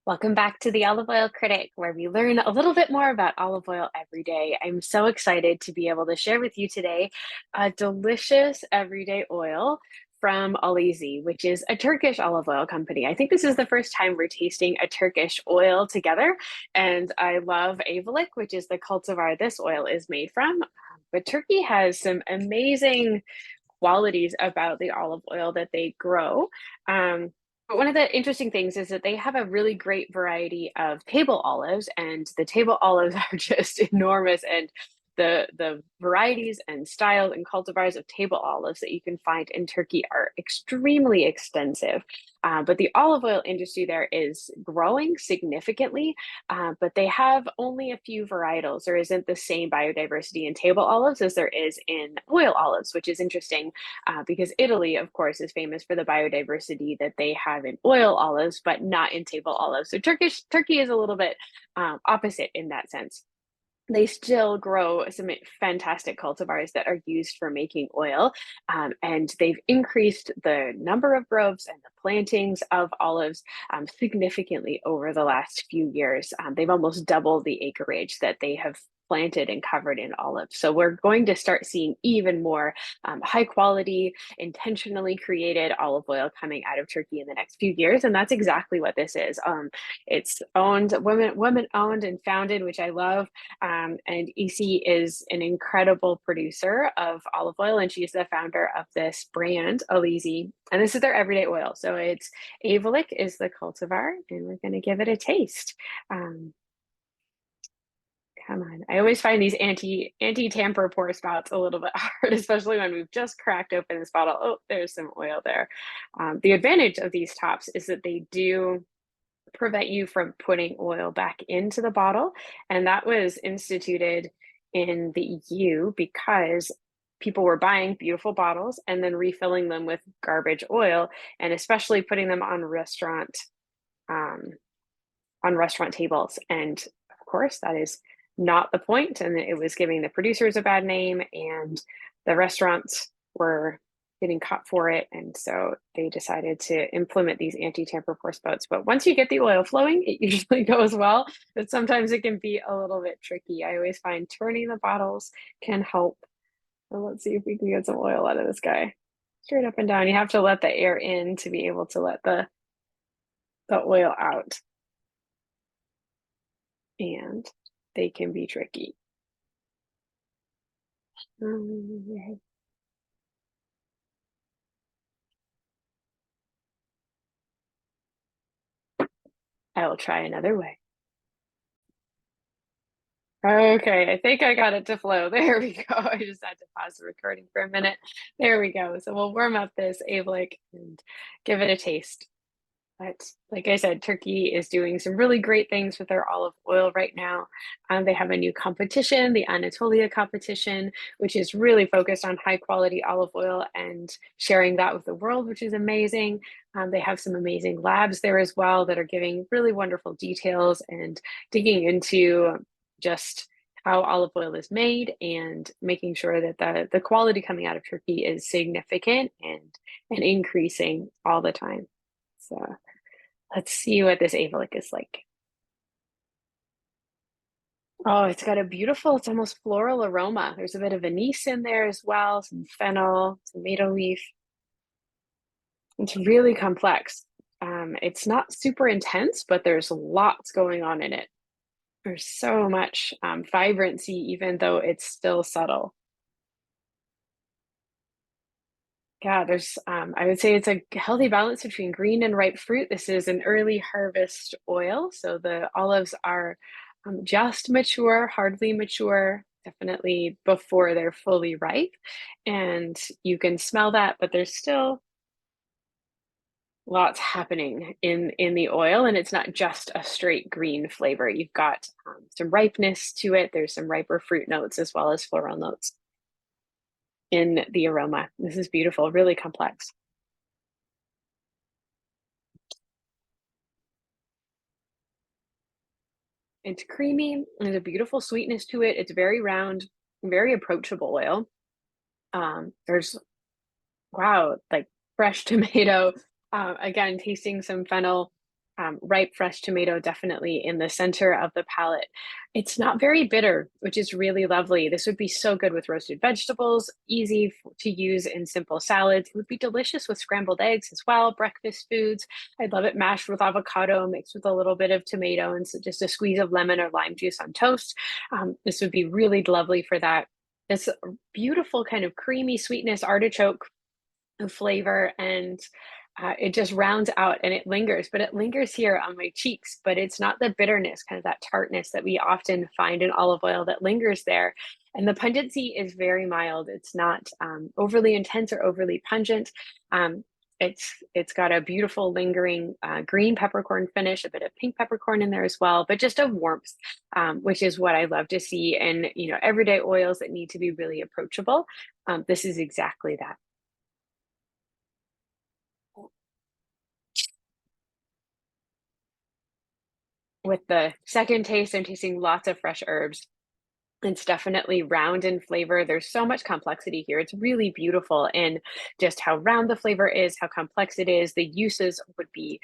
Welcome back to the Olive Oil Critic, where we learn a little bit more about olive oil every day. I'm so excited to be able to share with you today a delicious everyday oil from Olizzi, which is a Turkish olive oil company. I think this is the first time we're tasting a Turkish oil together, and I love Ayvalık, which is the cultivar this oil is made from. But Turkey has some amazing qualities about the olive oil that they grow. But one of the interesting things is that they have a really great variety of table olives, and the table olives are just enormous. And the varieties and styles and cultivars of table olives that you can find in Turkey are extremely extensive. But the olive oil industry there is growing significantly, but they have only a few varietals. There isn't the same biodiversity in table olives as there is in oil olives, which is interesting because Italy, of course, is famous for the biodiversity that they have in oil olives, but not in table olives. So Turkey is a little bit opposite in that sense. They still grow some fantastic cultivars that are used for making oil, and they've increased the number of groves and the plantings of olives significantly over the last few years. They've almost doubled the acreage that they have planted and covered in olives. So we're going to start seeing even more high quality, intentionally created olive oil coming out of Turkey in the next few years, and that's exactly what this is. It's owned, women owned and founded, which I love. And EC is an incredible producer of olive oil, and she's the founder of this brand, Olizzi. And this is their everyday oil. So it's Ayvalık is the cultivar, and we're going to give it a taste. Um, Come on. I always find these anti-tamper pour spouts a little bit hard, especially when we've just cracked open this bottle. Oh, there's some oil there. The advantage of these tops is that they do prevent you from putting oil back into the bottle. And that was instituted in the EU because people were buying beautiful bottles and then refilling them with garbage oil, and especially putting them um, on restaurant tables. And of course, that is not the point. And it was giving the producers a bad name, and the restaurants were getting caught for it. And so they decided to implement these anti-tamper pour spouts. But once you get the oil flowing, it usually goes well, but sometimes it can be a little bit tricky. I always find turning the bottles can help. So let's see if we can get some oil out of this guy. Straight up and down. You have to let the air in to be able to let the oil out. And they can be tricky. I will try another way. Okay, I think I got it to flow. There we go. I just had to pause the recording for a minute. There we go. So we'll warm up this Avlik and give it a taste. But like I said, Turkey is doing some really great things with their olive oil right now. They have a new competition, the Anatolia competition, which is really focused on high quality olive oil and sharing that with the world, which is amazing. They have some amazing labs there as well that are giving really wonderful details and digging into just how olive oil is made and making sure that the quality coming out of Turkey is significant and increasing all the time. So let's see what this Avilic is like. Oh, it's got a beautiful, it's almost floral aroma. There's a bit of anise in there as well, some fennel, some maple leaf. It's really complex. It's not super intense, but there's lots going on in it. There's so much vibrancy, even though it's still subtle. Yeah, I would say it's a healthy balance between green and ripe fruit. This is an early harvest oil, so the olives are just mature, hardly mature, definitely before they're fully ripe. And you can smell that, but there's still lots happening in the oil, and it's not just a straight green flavor. You've got some ripeness to it. There's some riper fruit notes as well as floral notes in the aroma. This is beautiful, really complex. It's creamy. There's a beautiful sweetness to it. It's very round, very approachable oil. There's wow, like fresh tomato. Again, tasting some fennel. Ripe fresh tomato definitely in the center of the palette. It's not very bitter, which is really lovely. This would be so good with roasted vegetables, easy to use in simple salads. It would be delicious with scrambled eggs as well, breakfast foods. I'd love it mashed with avocado, mixed with a little bit of tomato and so just a squeeze of lemon or lime juice on toast. This would be really lovely for that. This beautiful kind of creamy sweetness artichoke flavor, and it just rounds out and it lingers, but it lingers here on my cheeks, but it's not the bitterness, kind of that tartness that we often find in olive oil that lingers there. And the pungency is very mild. It's not overly intense or overly pungent. Um, it's got a beautiful lingering green peppercorn finish, a bit of pink peppercorn in there as well, but just a warmth, which is what I love to see in everyday oils that need to be really approachable. This is exactly that. With the second taste, I'm tasting lots of fresh herbs. It's definitely round in flavor. There's so much complexity here. It's really beautiful in just how round the flavor is, how complex it is. The uses would be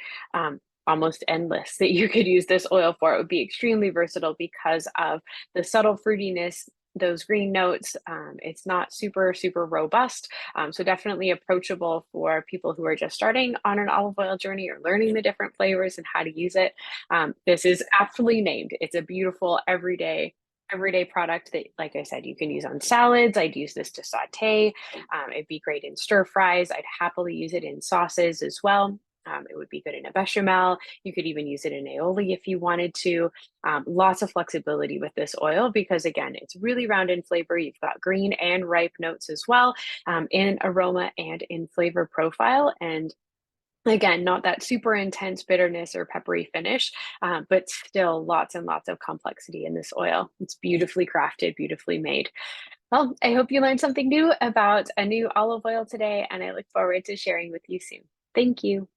almost endless that you could use this oil for. It would be extremely versatile because of the subtle fruitiness, those green notes. It's not super, super robust. So definitely approachable for people who are just starting on an olive oil journey or learning the different flavors and how to use it. This is aptly named. It's a beautiful everyday product that, like I said, you can use on salads. I'd use this to saute. It'd be great in stir fries. I'd happily use it in sauces as well. It would be good in a bechamel. You could even use it in aioli if you wanted to. Lots of flexibility with this oil because, again, it's really round in flavor. You've got green and ripe notes as well, in aroma and in flavor profile. And again, not that super intense bitterness or peppery finish, but still lots and lots of complexity in this oil. It's beautifully crafted, beautifully made. Well, I hope you learned something new about a new olive oil today, and I look forward to sharing with you soon. Thank you.